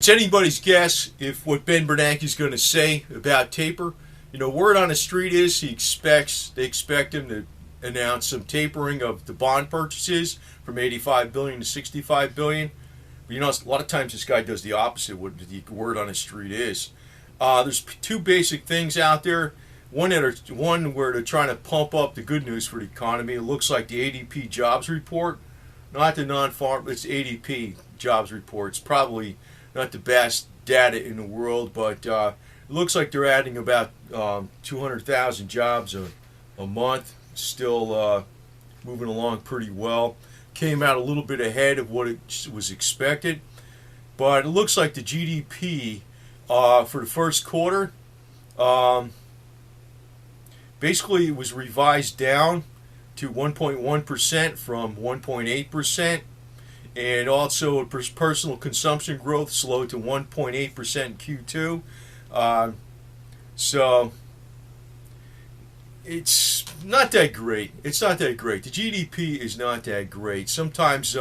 It's anybody's guess if what Ben Bernanke is going to say about taper. Word on the street is they expect him to announce some tapering of the bond purchases from 85 billion to 65 billion. But a lot of times this guy does the opposite. What the word on the street is. There's two basic things out there. One where they're trying to pump up the good news for the economy. It looks like the ADP jobs report, not the non-farm. It's ADP jobs report. It's probably not the best data in the world, but it looks like they're adding about 200,000 jobs a month. Still moving along pretty well. Came out a little bit ahead of what it was expected, but it looks like the GDP for the first quarter, basically it was revised down to 1.1% from 1.8%. And also, personal consumption growth slowed to 1.8% in Q2. So it's not that great. It's not that great. The GDP is not that great. Sometimes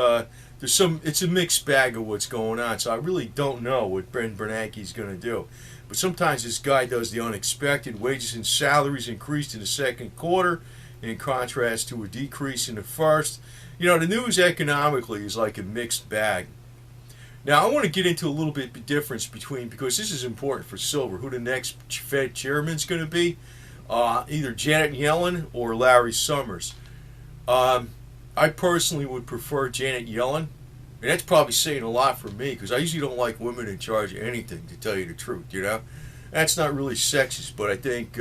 it's a mixed bag of what's going on. So I really don't know what Ben Bernanke is going to do. But sometimes this guy does the unexpected. Wages and salaries increased in the second quarter, in contrast to a decrease in the first. The news economically is like a mixed bag. Now, I want to get into a little bit the difference between, because this is important for silver, who the next Fed chairman is going to be. Either Janet Yellen or Larry Summers. I personally would prefer Janet Yellen. And that's probably saying a lot for me, because I usually don't like women in charge of anything, to tell you the truth, That's not really sexist, but I think,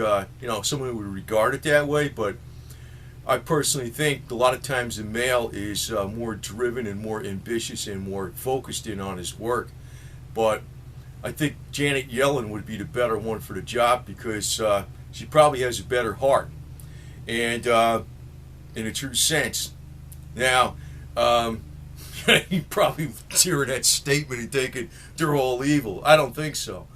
someone would regard it that way, but I personally think a lot of times the male is more driven and more ambitious and more focused in on his work. But I think Janet Yellen would be the better one for the job, because she probably has a better heart, and in a true sense. Now, you probably hear that statement and thinking they're all evil. I don't think so.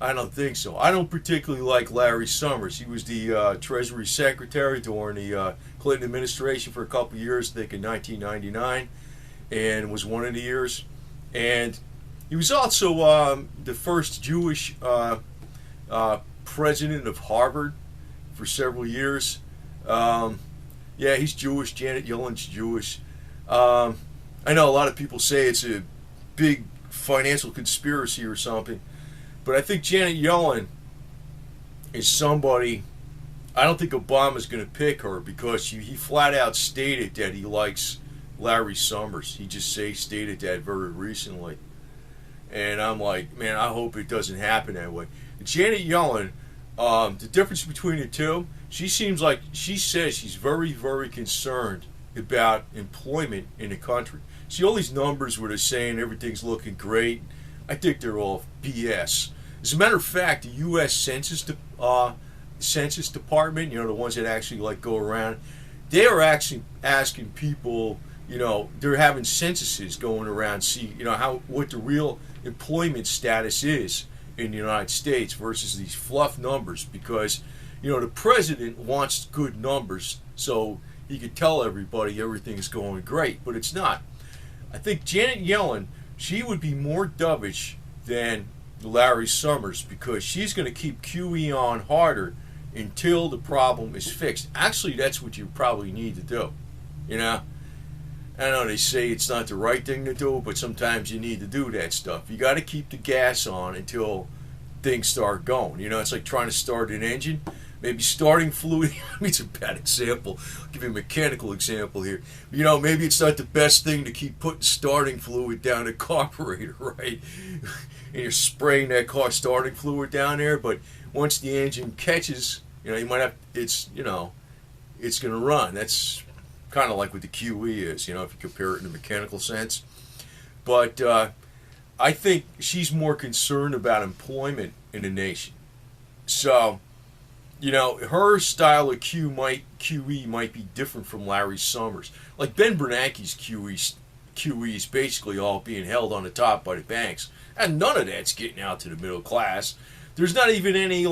I don't particularly like Larry Summers. He was the Treasury Secretary during the Clinton administration for a couple of years, I think in 1999, and was one of the years. And he was also the first Jewish president of Harvard for several years. He's Jewish. Janet Yellen's Jewish. I know a lot of people say it's a big financial conspiracy or something. But I think Janet Yellen is somebody, I don't think Obama's going to pick her, because he flat out stated that he likes Larry Summers. He just stated that very recently. And I'm like, man, I hope it doesn't happen that way. Janet Yellen, the difference between the two, she says she's very, very concerned about employment in the country. See all these numbers where they're saying everything's looking great. I think they're all BS. As a matter of fact, the U.S. Census Department, the ones that actually go around, they are actually asking people, they're having censuses going around, see, what the real employment status is in the United States versus these fluff numbers, because, the president wants good numbers so he could tell everybody everything's going great, but it's not. I think Janet Yellen, she would be more dovish than Larry Summers, because she's going to keep QE on harder until the problem is fixed. Actually, that's what you probably need to do. I know they say it's not the right thing to do, but sometimes you need to do that stuff. You got to keep the gas on until things start going. It's like trying to start an engine. Maybe starting fluid, it's a bad example. I'll give you a mechanical example here. Maybe it's not the best thing to keep putting starting fluid down the carburetor, right? And you're spraying that car starting fluid down there, but once the engine catches, you might have, it's going to run. That's kind of like what the QE is, if you compare it in a mechanical sense. But I think she's more concerned about employment in the nation. So, her style of QE might be different from Larry Summers. Like Ben Bernanke's QE is basically all being held on the top by the banks, and none of that's getting out to the middle class. There's not even any,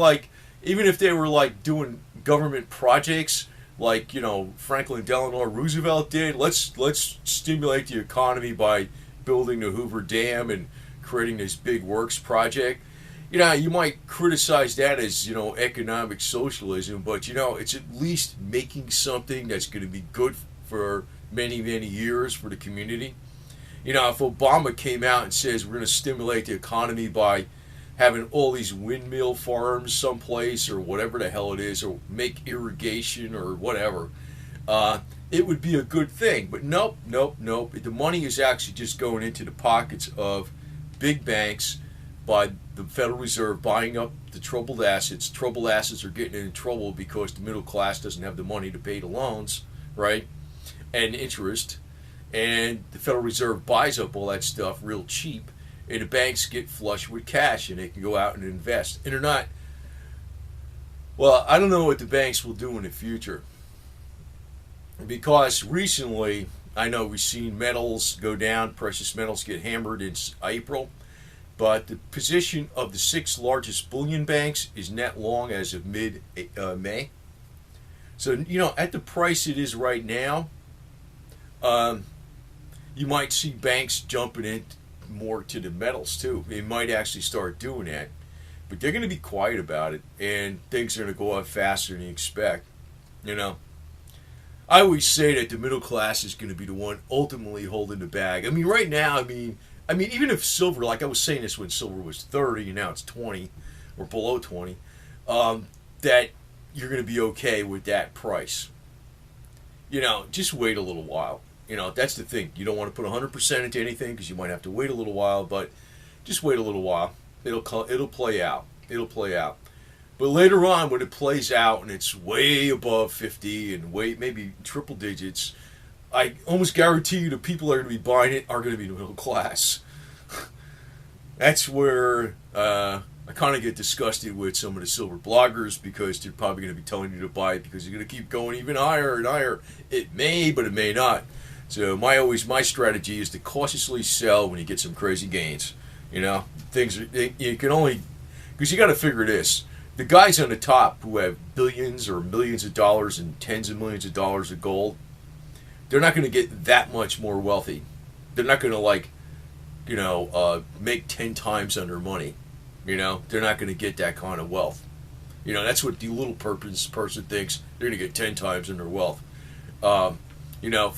even if they were doing government projects like Franklin Delano Roosevelt did. Let's stimulate the economy by building the Hoover Dam and creating this big works project. You might criticize that as, economic socialism, but, it's at least making something that's going to be good for many, many years for the community. If Obama came out and says we're going to stimulate the economy by having all these windmill farms someplace or whatever the hell it is, or make irrigation or whatever, it would be a good thing. But nope. The money is actually just going into the pockets of big banks by the Federal Reserve buying up the troubled assets. Troubled assets are getting in trouble because the middle class doesn't have the money to pay the loans, right? And interest. And the Federal Reserve buys up all that stuff real cheap, and the banks get flush with cash, and they can go out and invest. And they're not, well, I don't know what the banks will do in the future. Because recently, I know we've seen metals go down, precious metals get hammered in April, but the position of the 6 largest bullion banks is net long as of mid-May. So, at the price it is right now, you might see banks jumping in more to the metals too. They might actually start doing that. But they're going to be quiet about it, and things are going to go up faster than you expect. I always say that the middle class is going to be the one ultimately holding the bag. Right now, even if silver, like I was saying this when silver was 30 and now it's 20 or below 20, that you're going to be okay with that price. Just wait a little while. That's the thing. You don't want to put 100% into anything because you might have to wait a little while, but just wait a little while. It'll play out. It'll play out. But later on, when it plays out and it's way above 50 and maybe triple digits, I almost guarantee you the people that are going to be buying it are going to be the middle class. That's where I kind of get disgusted with some of the silver bloggers, because they're probably going to be telling you to buy it because you're going to keep going even higher and higher. It may, but it may not. So my strategy is to cautiously sell when you get some crazy gains. You can only, because you got to figure this. The guys on the top who have billions or millions of dollars and tens of millions of dollars of gold, they're not going to get that much more wealthy. They're not going to make 10 times on their money. They're not going to get that kind of wealth. That's what the little person thinks. They're going to get 10 times on their wealth.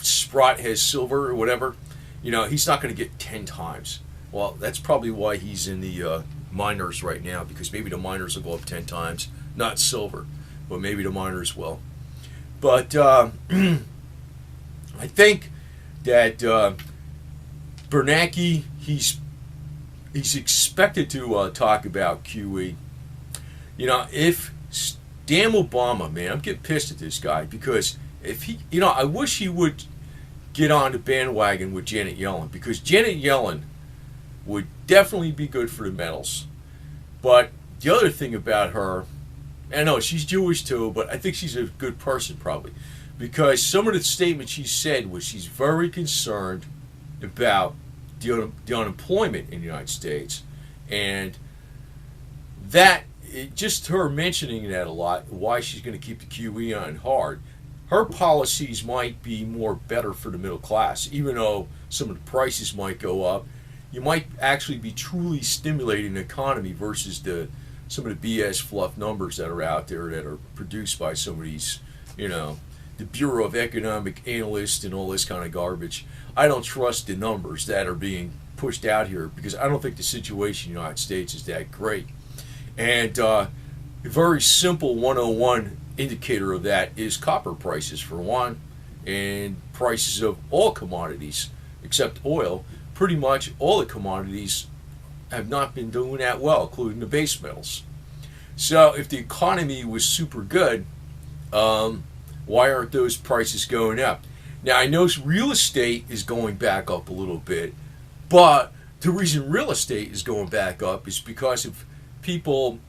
Sprott has silver or whatever. He's not going to get 10 times. Well, that's probably why he's in the miners right now, because maybe the miners will go up 10 times. Not silver, but maybe the miners will. But I think that Bernanke, he's expected to talk about QE. If damn Obama, man, I'm getting pissed at this guy, because if he, I wish he would get on the bandwagon with Janet Yellen, because Janet Yellen would definitely be good for the metals. But the other thing about her, I know she's Jewish too, but I think she's a good person probably, because some of the statements she said was she's very concerned about the unemployment in the United States, and that, just her mentioning that a lot, why she's going to keep the QE on hard. Her policies might be more better for the middle class, even though some of the prices might go up. You might actually be truly stimulating the economy versus some of the BS fluff numbers that are out there that are produced by some of these, the Bureau of Economic Analysts and all this kind of garbage. I don't trust the numbers that are being pushed out here, because I don't think the situation in the United States is that great. And a very simple 101 indicator of that is copper prices, for one, and prices of all commodities except oil. Pretty much all the commodities have not been doing that well, including the base metals. So if the economy was super good, why aren't those prices going up? Now, I know real estate is going back up a little bit, but the reason real estate is going back up is because of people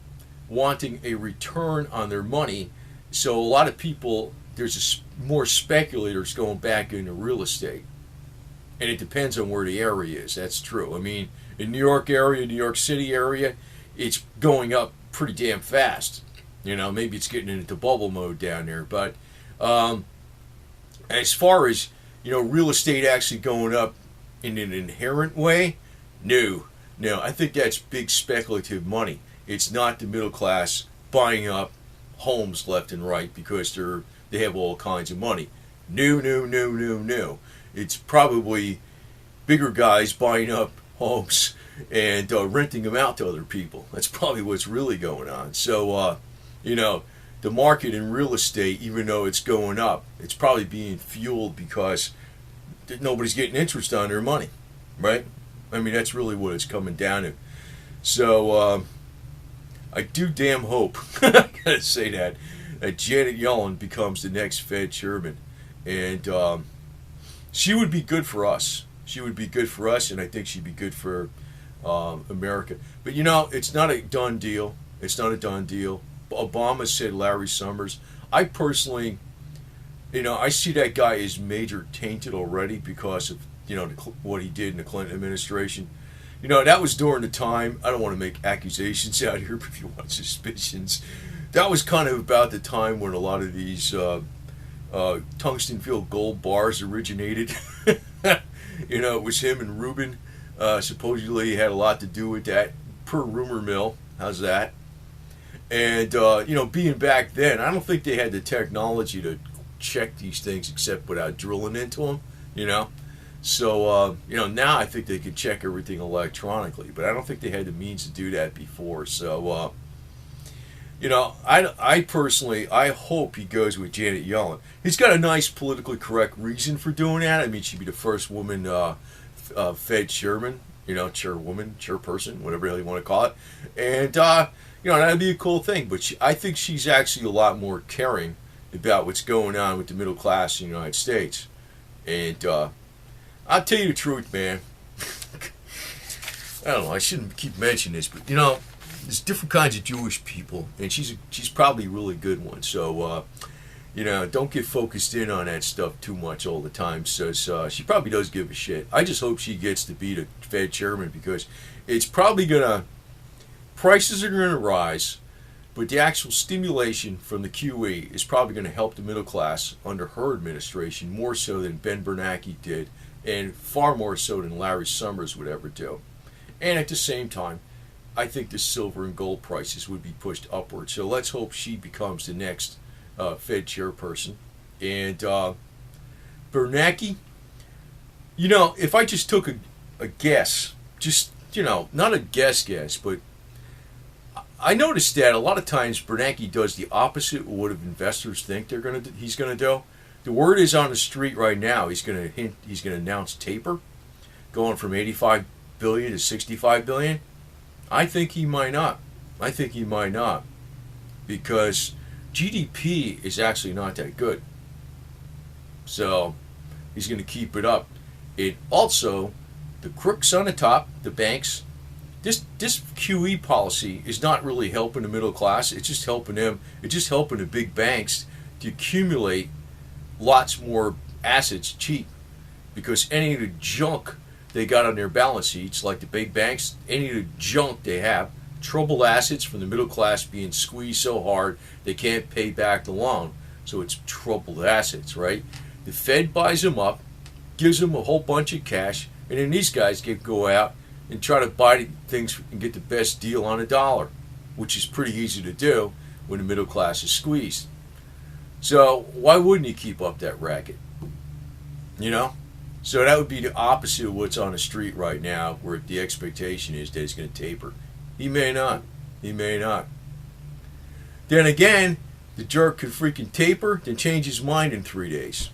wanting a return on their money. So a lot of people, there's more speculators going back into real estate. And it depends on where the area is. That's true. In New York area, New York City area, it's going up pretty damn fast. Maybe it's getting into bubble mode down there. But as far as, real estate actually going up in an inherent way, no. Now, I think that's big speculative money. It's not the middle class buying up homes left and right because they have all kinds of money. No, no, no, no, no. It's probably bigger guys buying up homes and renting them out to other people. That's probably what's really going on. So, the market in real estate, even though it's going up, it's probably being fueled because nobody's getting interest on their money, right? I mean, that's really what it's coming down to. So, I do damn hope, I gotta say that Janet Yellen becomes the next Fed chairman. And she would be good for us. She would be good for us, and I think she'd be good for America. But, it's not a done deal. It's not a done deal. Obama said Larry Summers. I personally, I see that guy as major tainted already because of, what he did in the Clinton administration. That was during the time, I don't want to make accusations out here, but if you want suspicions, that was kind of about the time when a lot of these tungsten filled gold bars originated. It was him and Rubin. Supposedly he had a lot to do with that, per rumor mill. How's that? And, being back then, I don't think they had the technology to check these things except without drilling into them, So, now I think they could check everything electronically, but I don't think they had the means to do that before. So, I personally, I hope he goes with Janet Yellen. He's got a nice politically correct reason for doing that. I mean, she'd be the first woman Fed chairman, chairwoman, chairperson, whatever the hell you want to call it. And, that'd be a cool thing. But I think she's actually a lot more caring about what's going on with the middle class in the United States. And I'll tell you the truth, man. I don't know, I shouldn't keep mentioning this, but, there's different kinds of Jewish people, and she's probably a really good one. So, don't get focused in on that stuff too much all the time. So she probably does give a shit. I just hope she gets to be the Fed chairman because it's probably prices are going to rise, but the actual stimulation from the QE is probably going to help the middle class under her administration more so than Ben Bernanke did, and far more so than Larry Summers would ever do. And at the same time, I think the silver and gold prices would be pushed upward. So let's hope she becomes the next Fed chairperson. And Bernanke, if I just took a guess, just, not a guess, but I noticed that a lot of times Bernanke does the opposite of what investors think he's going to do. The word is on the street right now. He's going to announce taper, going from 85 billion to 65 billion. I think he might not. Because GDP is actually not that good. So he's going to keep it up. It also, the crooks on the top, the banks, this QE policy is not really helping the middle class. It's just helping them. It's just helping the big banks to accumulate lots more assets cheap. Because any of the junk they got on their balance sheets, like the big banks, any of the junk they have, troubled assets from the middle class being squeezed so hard they can't pay back the loan. So it's troubled assets, right? The Fed buys them up, gives them a whole bunch of cash, and then these guys can go out and try to buy things and get the best deal on a dollar, which is pretty easy to do when the middle class is squeezed. So why wouldn't he keep up that racket? So that would be the opposite of what's on the street right now, where the expectation is that he's going to taper. He may not. Then again, the jerk could freaking taper, then change his mind in 3 days.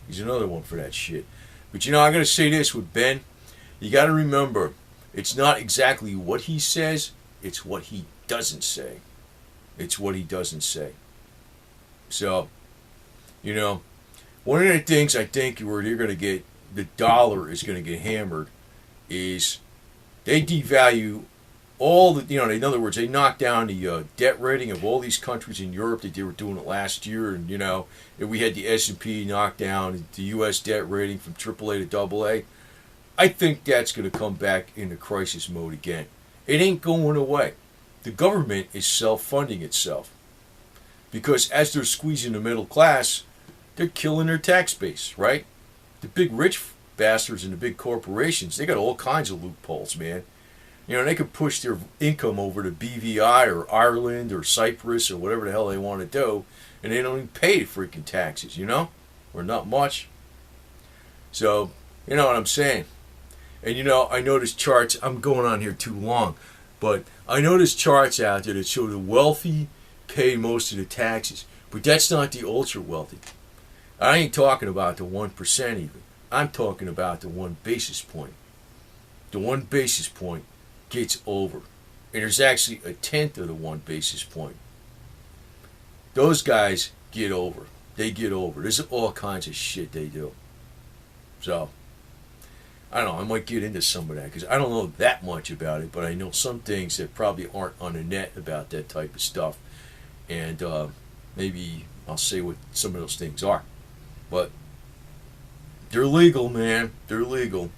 He's another one for that shit. But I got to say this with Ben. You got to remember, it's not exactly what he says, it's what he doesn't say. So, one of the things I think where you're going to get, the dollar is going to get hammered, is they devalue all the, in other words, they knock down the debt rating of all these countries in Europe. They were doing it last year, and, and we had the S&P knock down the U.S. debt rating from AAA to AA. I think that's going to come back into crisis mode again. It ain't going away. The government is self-funding itself. Because as they're squeezing the middle class, they're killing their tax base, right? The big rich bastards and the big corporations, they got all kinds of loopholes, man. You know, they could push their income over to BVI or Ireland or Cyprus or whatever the hell they want to do, and they don't even pay freaking taxes, you know? Or not much. So, you know what I'm saying? And you know, I noticed charts, I'm going on here too long, but I noticed charts out there that show the wealthy pay most of the taxes. But that's not the ultra wealthy. I ain't talking about the 1% even. I'm talking about the 1 basis point. The 1 basis point gets over. And there's actually a tenth of the 1 basis point. Those guys get over. They get over. There's all kinds of shit they do. So, I don't know. I might get into some of that because I don't know that much about it, but I know some things that probably aren't on the net about that type of stuff. And maybe I'll say what some of those things are. But they're legal, man. They're legal.